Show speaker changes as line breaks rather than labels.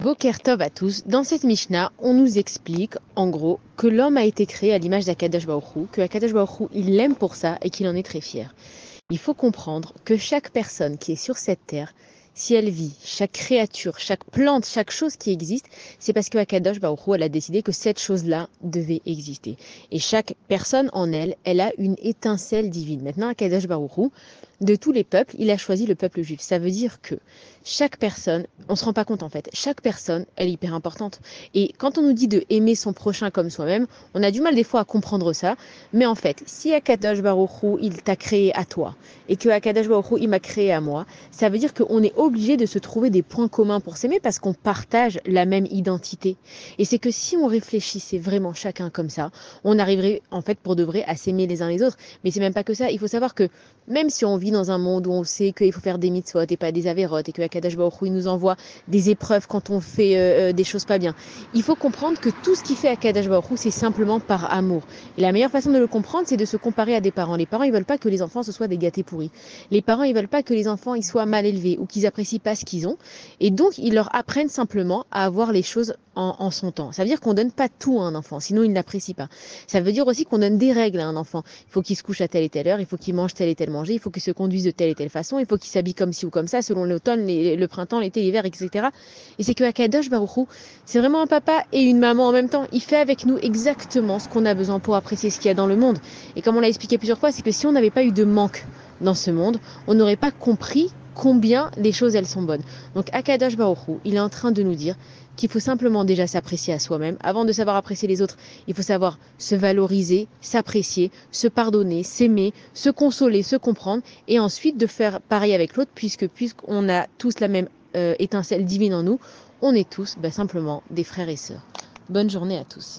Boker Tov à tous. Dans cette Mishnah, on nous explique, en gros, que l'homme a été créé à l'image d'Akadosh Baruch Hu, que Akadosh Baruch Hu, il l'aime pour ça et qu'il en est très fier. Il faut comprendre que chaque personne qui est sur cette terre, si elle vit, chaque créature, chaque plante, chaque chose qui existe, c'est parce que Akadosh Baruch Hu, elle a décidé que cette chose-là devait exister. Et chaque personne en elle, elle a une étincelle divine. Maintenant, Akadosh Baruch Hu, de tous les peuples, il a choisi le peuple juif. Ça veut dire que chaque personne, on se rend pas compte en fait, chaque personne, elle est hyper importante. Et quand on nous dit de aimer son prochain comme soi-même, on a du mal des fois à comprendre ça. Mais en fait, si Akadosh Baruch Hu, il t'a créé à toi, et que Akadosh Baruch Hu, il m'a créé à moi, ça veut dire qu'on est obligé de se trouver des points communs pour s'aimer parce qu'on partage la même identité. Et c'est que si on réfléchissait vraiment chacun comme ça, on arriverait en fait pour de vrai à s'aimer les uns les autres. Mais c'est même pas que ça. Il faut savoir que même si on vit dans un monde où on sait qu'il faut faire des mitzvot et pas des avérotes et que Akadosh Baruch Hu, il nous envoie des épreuves quand on fait des choses pas bien, il faut comprendre que tout ce qui fait Akadosh Baruch Hu, c'est simplement par amour. Et la meilleure façon de le comprendre, c'est de se comparer à des parents. Les parents, ils veulent pas que les enfants ce soient des gâtés pourris. Les parents, ils veulent pas que les enfants ils soient mal élevés ou qu'ils apprécient pas ce qu'ils ont. Et donc, ils leur apprennent simplement à avoir les choses en son temps. Ça veut dire qu'on donne pas tout à un enfant, sinon il n'apprécie pas. Ça veut dire aussi qu'on donne des règles à un enfant. Il faut qu'il se couche à telle et telle heure, il faut qu'il mange tel et tel manger, il faut qu'il se conduise de telle et telle façon, il faut qu'il s'habille comme ci ou comme ça, selon l'automne, le printemps, l'été, l'hiver, etc. Et c'est que Akadosh Baruch Hu, c'est vraiment un papa et une maman en même temps. Il fait avec nous exactement ce qu'on a besoin pour apprécier ce qu'il y a dans le monde. Et comme on l'a expliqué plusieurs fois, c'est que si on n'avait pas eu de manque dans ce monde, on n'aurait pas compris combien les choses elles sont bonnes. Donc Akadosh Baruch Hu, il est en train de nous dire qu'il faut simplement déjà s'apprécier à soi-même. Avant de savoir apprécier les autres, il faut savoir se valoriser, s'apprécier, se pardonner, s'aimer, se consoler, se comprendre, et ensuite de faire pareil avec l'autre, puisqu'on a tous la même étincelle divine en nous, on est tous simplement des frères et sœurs. Bonne journée à tous.